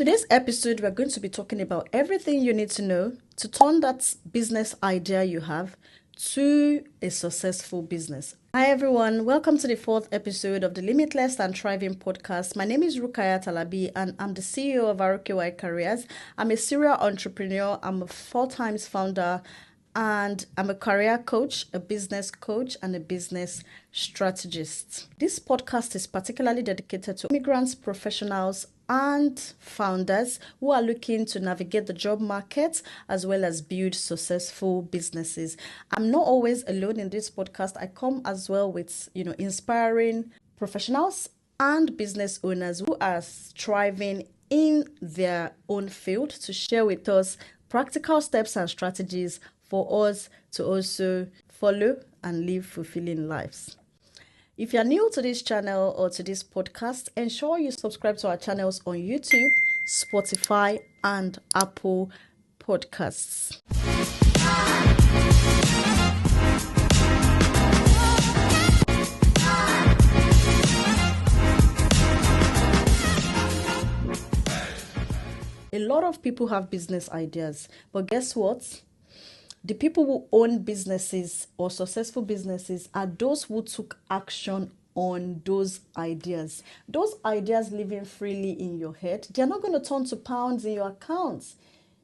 today's episode, we're going to be talking about everything you need to know to turn that business idea you have to a successful business. Hi everyone, welcome to the fourth episode of the Limitless and Thriving podcast. My name is Rukayat Alabi and I'm the CEO of Rukayat Careers. I'm a serial entrepreneur, I'm a 4 times founder, and I'm a career coach, a business coach, and a business strategist. This podcast is particularly dedicated to immigrants, professionals, and founders who are looking to navigate the job market as well as build successful businesses. I'm not always alone in this podcast. I come as well with, inspiring professionals and business owners who are thriving in their own field to share with us practical steps and strategies for us to also follow and live fulfilling lives. If you're new to this channel or to this podcast, ensure you subscribe to our channels on YouTube, Spotify, and Apple Podcasts. A lot of people have business ideas, but guess what? The people who own businesses or successful businesses are those who took action on those ideas. Those ideas living freely in your head, they're not going to turn to pounds in your accounts.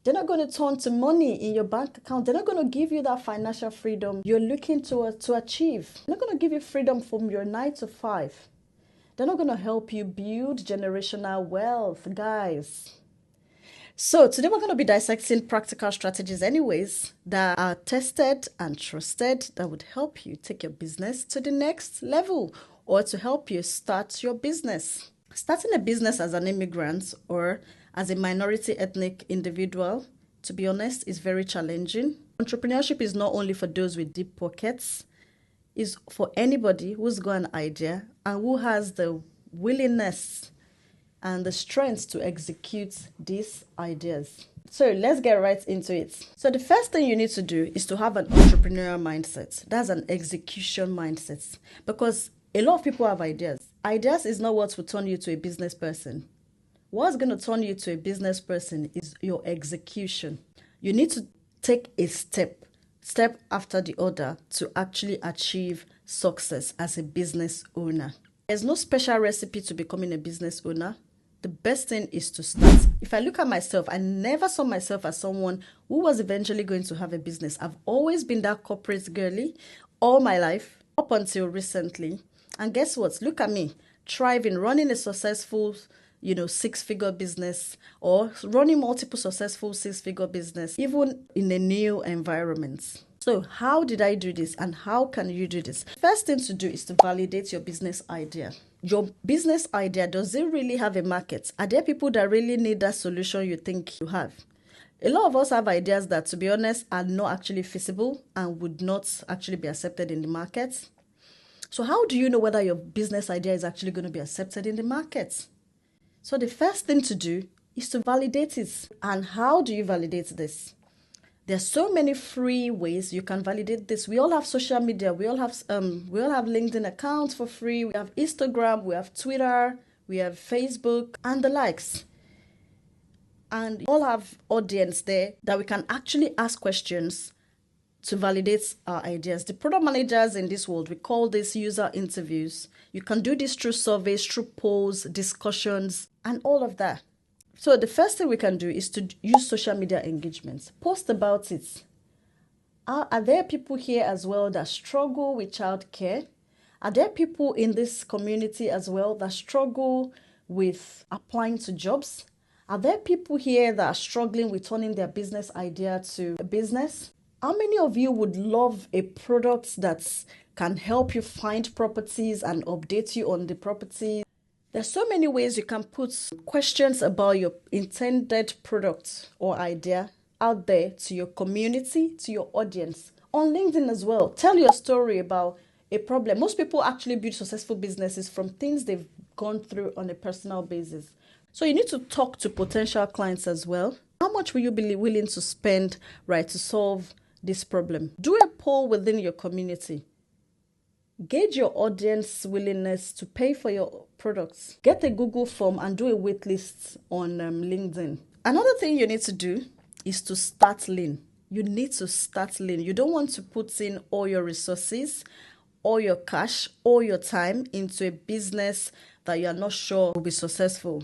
They're not going to turn to money in your bank account. They're not going to give you that financial freedom you're looking to achieve. They're not going to give you freedom from your 9 to 5. They're not going to help you build generational wealth, guys. So today we're going to be dissecting practical strategies that are tested and trusted that would help you take your business to the next level or to help you start your business. Starting a business as an immigrant or as a minority ethnic individual, to be honest, is very challenging. Entrepreneurship is not only for those with deep pockets, it's for anybody who's got an idea and who has the willingness and the strength to execute these ideas. So let's get right into it. So the first thing you need to do is to have an entrepreneurial mindset. That's an execution mindset, because a lot of people have ideas. Ideas is not what will turn you to a business person. What's going to turn you to a business person is your execution. You need to take a step after the other to actually achieve success as a business owner. There's no special recipe to becoming a business owner. The best thing is to start. If I look at myself, I never saw myself as someone who was eventually going to have a business. I've always been that corporate girly all my life, up until recently. And guess what? Look at me, thriving, running a successful, 6-figure business or running multiple successful 6-figure business, even in a new environment. So how did I do this and how can you do this? First thing to do is to validate your business idea. Your business idea, does it really have a market? Are there people that really need that solution you think you have? A lot of us have ideas that, to be honest, are not actually feasible and would not actually be accepted in the market. So how do you know whether your business idea is actually going to be accepted in the market? So the first thing to do is to validate it. And how do you validate this? There's so many free ways you can validate this. We all have social media. We all have LinkedIn accounts for free. We have Instagram, we have Twitter, we have Facebook, and the likes. And we all have audience there that we can actually ask questions to validate our ideas. The product managers in this world, we call this user interviews. You can do this through surveys, through polls, discussions, and all of that. So the first thing we can do is to use social media engagements. Post about it. Are there people here as well that struggle with childcare? Are there people in this community as well that struggle with applying to jobs? Are there people here that are struggling with turning their business idea to a business? How many of you would love a product that can help you find properties and update you on the properties? There's so many ways you can put questions about your intended product or idea out there to your community, to your audience. On LinkedIn as well, tell your story about a problem. Most people actually build successful businesses from things they've gone through on a personal basis. So you need to talk to potential clients as well. How much will you be willing to spend, to solve this problem? Do a poll within your community. Gauge your audience willingness to pay for your products. Get a Google form and do a wait list on LinkedIn. Another thing you need to do is to start lean. You need to start lean. You don't want to put in all your resources, all your cash, all your time into a business that you are not sure will be successful.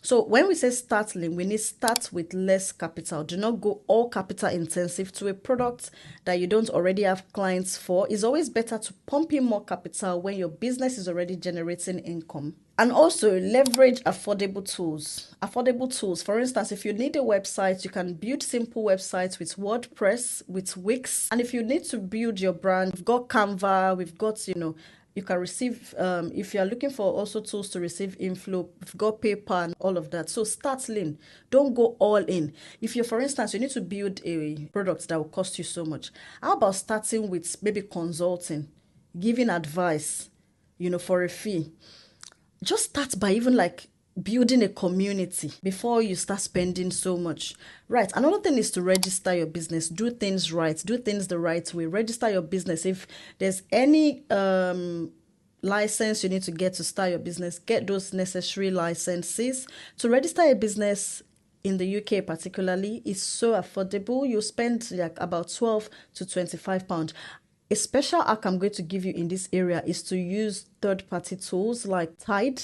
So when we say start lean, we need to start with less capital. Do not go all capital intensive to a product that you don't already have clients for. It's always better to pump in more capital when your business is already generating income. And also leverage affordable tools. Affordable tools. For instance, if you need a website, you can build simple websites with WordPress, with Wix. And if you need to build your brand, we've got Canva, we've got, you can receive, if you're looking for also tools to receive inflow, we've got PayPal and all of that. So start lean. Don't go all in. If you're, for instance, you need to build a product that will cost you so much. How about starting with maybe consulting, giving advice, for a fee? Just start by even building a community before you start spending so much. Right. Another thing is to register your business. Do things right. Do things the right way. Register your business. If there's any license you need to get to start your business, get those necessary licenses. To register a business in the UK particularly is so affordable. You spend about 12 to 25 pounds. A special hack I'm going to give you in this area is to use third-party tools like Tide,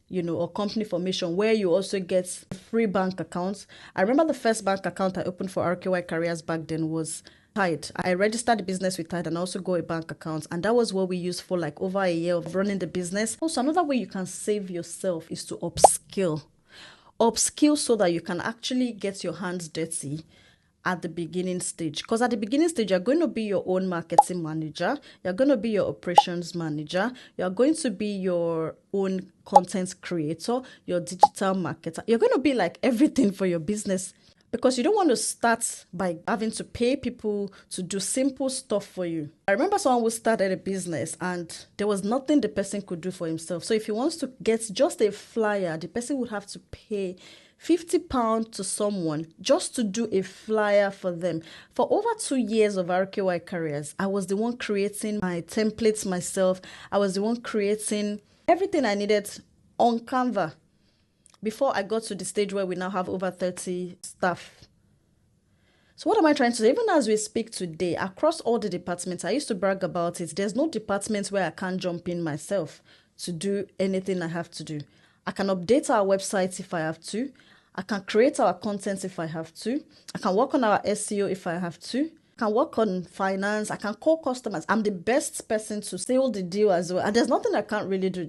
or company formation, where you also get free bank accounts. I remember the first bank account I opened for RKY Careers back then was Tide. I registered the business with Tide and also got a bank account. And that was what we used for over a year of running the business. Also, another way you can save yourself is to upskill. Upskill so that you can actually get your hands dirty at the beginning stage. Because at the beginning stage, you're going to be your own marketing manager. You're going to be your operations manager. You're going to be your own content creator, your digital marketer. You're going to be everything for your business, because you don't want to start by having to pay people to do simple stuff for you. I remember someone who started a business and there was nothing the person could do for himself. So if he wants to get just a flyer, the person would have to pay £50 to someone just to do a flyer for them. For over 2 years of RKY Careers, I was the one creating my templates myself. I was the one creating everything I needed on Canva before I got to the stage where we now have over 30 staff. So what am I trying to say? Even as we speak today, across all the departments, I used to brag about it. There's no department where I can't jump in myself to do anything I have to do. I can update our website if I have to. I can create our content if I have to. I can work on our SEO if I have to. I can work on finance. I can call customers. I'm the best person to seal the deal as well. And there's nothing I can't really do.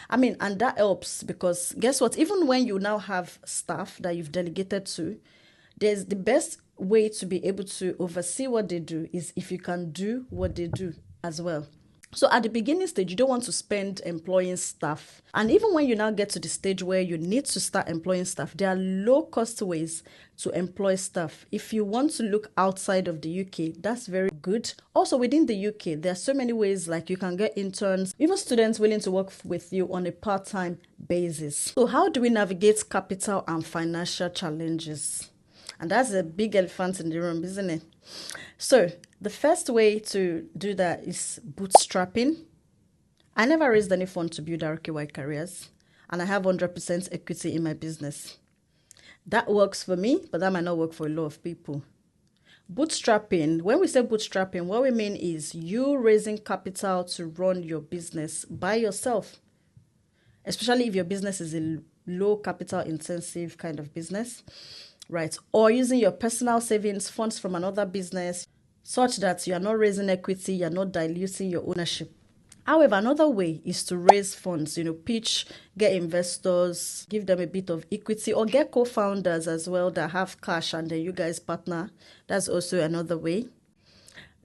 And that helps, because guess what? Even when you now have staff that you've delegated to, there's the best way to be able to oversee what they do is if you can do what they do as well. So at the beginning stage, you don't want to spend employing staff. And even when you now get to the stage where you need to start employing staff, there are low-cost ways to employ staff. If you want to look outside of the UK, that's very good. Also within the UK, there are so many ways, you can get interns, even students willing to work with you on a part-time basis. So how do we navigate capital and financial challenges? And that's a big elephant in the room, isn't it? So the first way to do that is bootstrapping. I never raised any fund to build RKY Careers, and I have 100% equity in my business. That works for me, but that might not work for a lot of people. Bootstrapping, when we say bootstrapping, what we mean is you raising capital to run your business by yourself, especially if your business is a low capital intensive kind of business, right? Or using your personal savings funds from another business such that you are not raising equity, you're not diluting your ownership. However, another way is to raise funds, pitch, get investors, give them a bit of equity, or get co-founders as well that have cash and then you guys partner. That's also another way.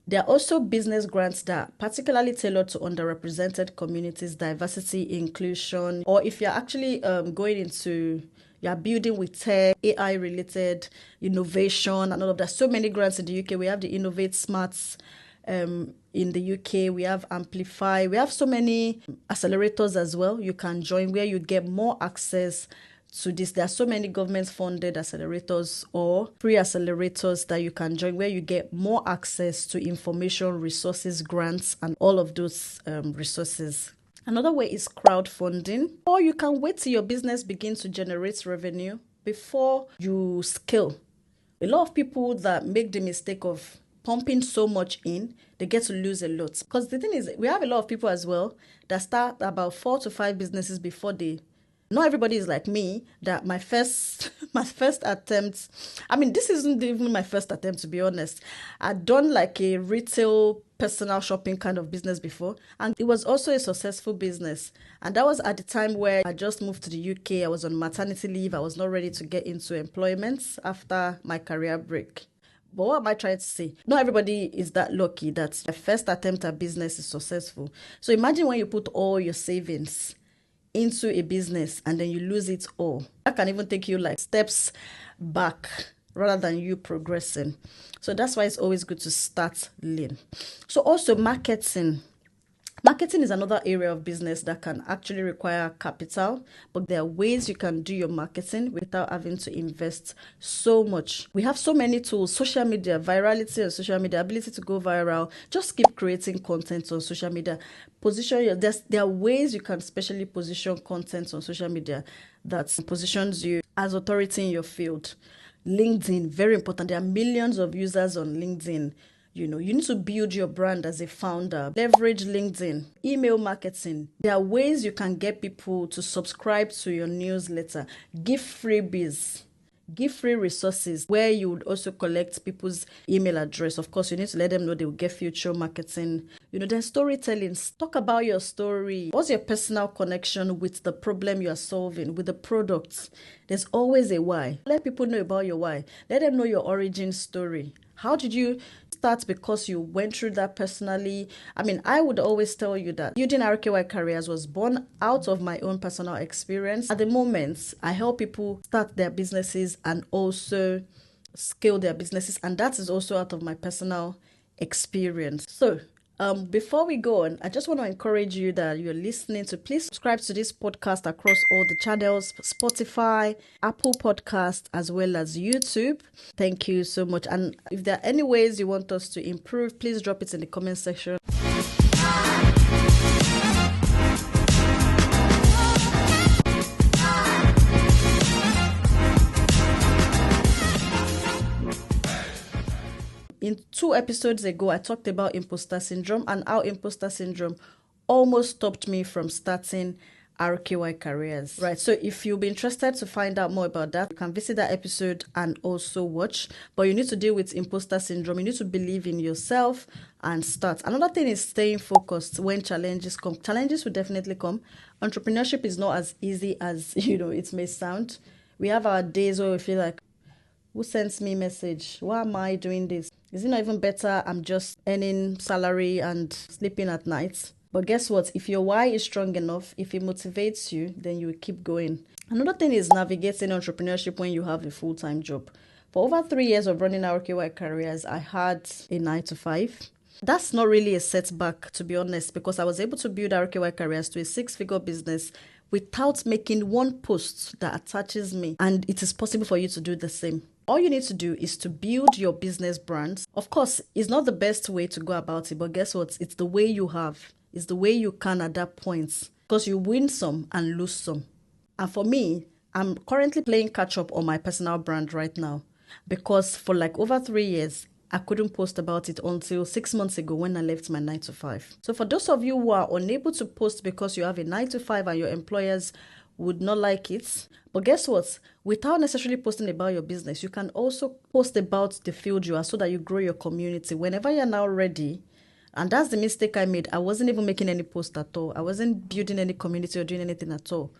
There are also business grants that are particularly tailored to underrepresented communities, diversity, inclusion, or if you're actually you're building with tech, AI-related innovation and all of that. So many grants in the UK. We have the Innovate Smarts in the UK. We have Amplify. We have so many accelerators as well you can join, where you get more access to this. There are so many government-funded accelerators or free accelerators that you can join, where you get more access to information, resources, grants, and all of those resources. Another way is crowdfunding, or you can wait till your business begins to generate revenue before you scale. A lot of people that make the mistake of pumping so much in, they get to lose a lot. Because the thing is, we have a lot of people as well that start about 4 to 5 businesses before they. Not everybody is like me, that my first attempt, I mean, this isn't even my first attempt, to be honest. I'd done like a retail personal shopping kind of business before, and it was also a successful business. And that was at the time where I just moved to the UK. I was on maternity leave. I was not ready to get into employment after my career break. But what am I trying to say? Not everybody is that lucky that their first attempt at business is successful. So imagine when you put all your savings into a business and then you lose it all. That can even take you like steps back rather than you progressing. So that's why it's always good to start lean. So also marketing. Marketing is another area of business that can actually require capital, but there are ways you can do your marketing without having to invest so much. We have so many tools: social media, virality on social media, ability to go viral. Just keep creating content on social media. There are ways you can specially position content on social media that positions you as authority in your field. LinkedIn, very important. There are millions of users on LinkedIn. You need to build your brand as a founder. Leverage LinkedIn. Email marketing. There are ways you can get people to subscribe to your newsletter. Give freebies. Give free resources where you would also collect people's email address. Of course, you need to let them know they will get future marketing. Then storytelling. Talk about your story. What's your personal connection with the problem you are solving, with the product? There's always a why. Let people know about your why. Let them know your origin story. How did you start? Because you went through that personally. I mean, I would always tell you that building RKY Careers was born out of my own personal experience. At the moment, I help people start their businesses and also scale their businesses. And that is also out of my personal experience. So, before we go on, I just want to encourage you that you're listening to, please subscribe to this podcast across all the channels: Spotify, Apple Podcast, as well as YouTube. Thank you so much. And if there are any ways you want us to improve, please drop it in the comment section. In 2 episodes ago, I talked about imposter syndrome and how imposter syndrome almost stopped me from starting RKY Careers. Right. So if you'll be interested to find out more about that, you can visit that episode and also watch. But you need to deal with imposter syndrome. You need to believe in yourself and start. Another thing is staying focused when challenges come. Challenges will definitely come. Entrepreneurship is not as easy as, it may sound. We have our days where we feel like, who sends me a message? Why am I doing this? Is it not even better I'm just earning salary and sleeping at night? But guess what? If your why is strong enough, if it motivates you, then you will keep going. Another thing is navigating entrepreneurship when you have a full-time job. For over 3 years of running RKY Careers, I had a 9-to-5. That's not really a setback, to be honest, because I was able to build RKY Careers to a 6-figure business without making one post that attaches me. And it is possible for you to do the same. All you need to do is to build your business brand. Of course, it's not the best way to go about it, but guess what? It's the way you have. It's the way you can at that point, because you win some and lose some. And for me, I'm currently playing catch up on my personal brand right now, because for like over 3 years, I couldn't post about it until 6 months ago when I left my 9-to-5. So for those of you who are unable to post because you have a 9-to-5 and your employers would not like it, but guess what? Without necessarily posting about your business, you can also post about the field you are so that you grow your community. Whenever you're now ready, and that's the mistake I made. I wasn't even making any post at all. I wasn't building any community or doing anything at all.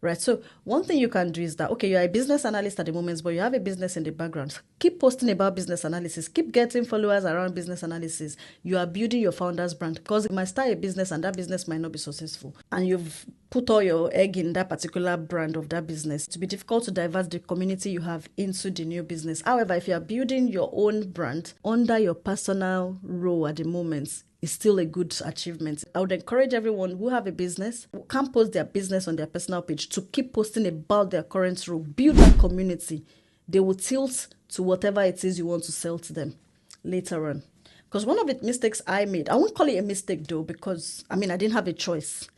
Right. So one thing you can do is that, okay, you're a business analyst at the moment, but you have a business in the background. Keep posting about business analysis. Keep getting followers around business analysis. You are building your founder's brand, because you might start a business and that business might not be successful. And you've put all your egg in that particular brand of that business. To be difficult to divert the community you have into the new business. However, if you are building your own brand under your personal role at the moment, is still a good achievement. I would encourage everyone who have a business, who can't post their business on their personal page, to keep posting about their current role. Build that community. They will tilt to whatever it is you want to sell to them later on. Because one of the mistakes I made, I won't call it a mistake though, because I didn't have a choice.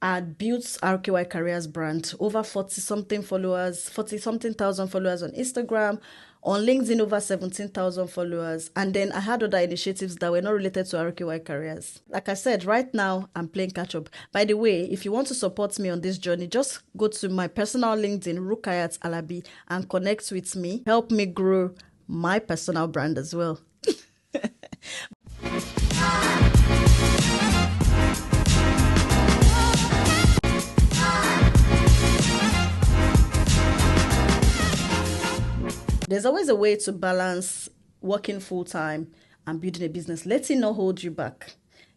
I built RKY Careers brand, over 40 something thousand followers on Instagram, on LinkedIn over 17,000 followers, and then I had other initiatives that were not related to RKY Careers. Like I said, right now I'm playing catch up. By the way, if you want to support me on this journey, just go to my personal LinkedIn, Rukayat Alabi, and connect with me. Help me grow my personal brand as well. There's always a way to balance working full-time and building a business. Let it not hold you back.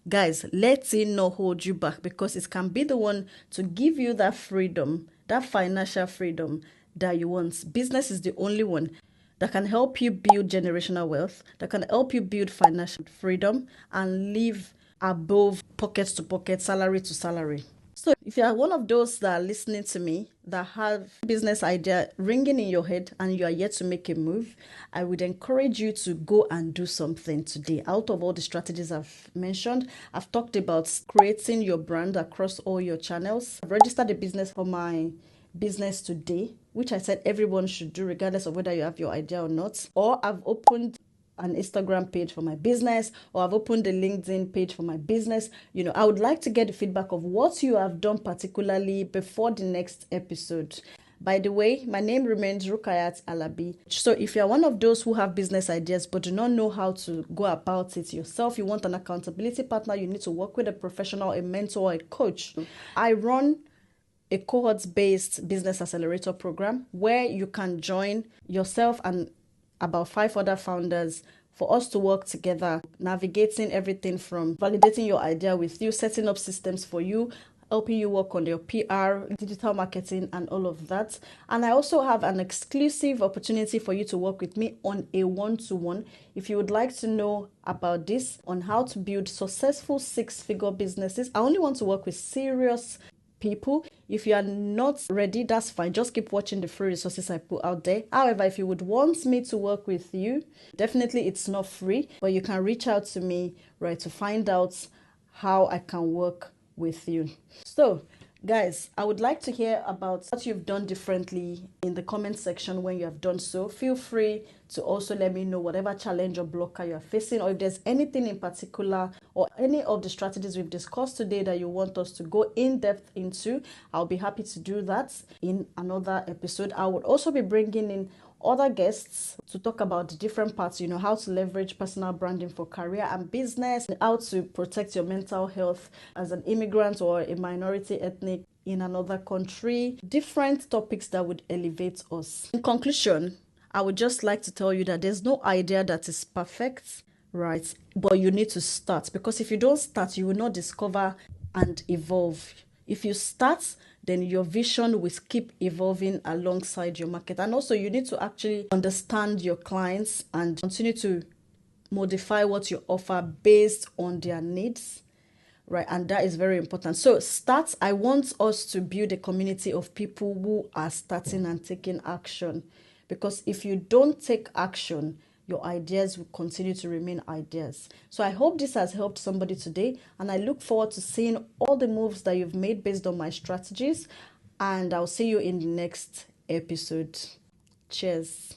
Guys, let it not hold you back, because it can be the one to give you that freedom, that financial freedom that you want. Business is the only one that can help you build generational wealth, that can help you build financial freedom and live above pocket to pocket, salary to salary. So if you are one of those that are listening to me that have business idea ringing in your head and you are yet to make a move, I would encourage you to go and do something today. Out of all the strategies I've mentioned, I've talked about creating your brand across all your channels. I've registered a business for my business today, which I said everyone should do regardless of whether you have your idea or not. Or I've opened an Instagram page for my business, or I've opened a LinkedIn page for my business. I would like to get the feedback of what you have done particularly before the next episode. By the way, my name remains Rukayat Alabi. So if you're one of those who have business ideas but do not know how to go about it yourself, you want an accountability partner, you need to work with a professional, a mentor, a coach. I run a cohort-based business accelerator program where you can join yourself and about 5 other founders for us to work together, navigating everything from validating your idea with you, setting up systems for you, helping you work on your PR, digital marketing, and all of that. And I also have an exclusive opportunity for you to work with me on a one-to-one. If you would like to know about this, on how to build successful 6-figure businesses, I only want to work with serious people. If you are not ready, that's fine. Just keep watching the free resources I put out there. However, if you would want me to work with you, definitely it's not free, but you can reach out to me, right, to find out how I can work with you. So guys, I would like to hear about what you've done differently in the comment section. When you have done so, feel free to also let me know whatever challenge or blocker you're facing, or if there's anything in particular or any of the strategies we've discussed today that you want us to go in depth into. I'll be happy to do that in another episode. I would also be bringing in other guests to talk about the different parts, how to leverage personal branding for career and business, and how to protect your mental health as an immigrant or a minority ethnic in another country, different topics that would elevate us. In conclusion, I would just like to tell you that there's no idea that is perfect, right? But you need to start, because if you don't start, you will not discover and evolve. If you start, then your vision will keep evolving alongside your market. And also you need to actually understand your clients and continue to modify what you offer based on their needs, right? And that is very important. So start. I want us to build a community of people who are starting and taking action, because if you don't take action, your ideas will continue to remain ideas. So I hope this has helped somebody today, and I look forward to seeing all the moves that you've made based on my strategies, and I'll see you in the next episode. Cheers.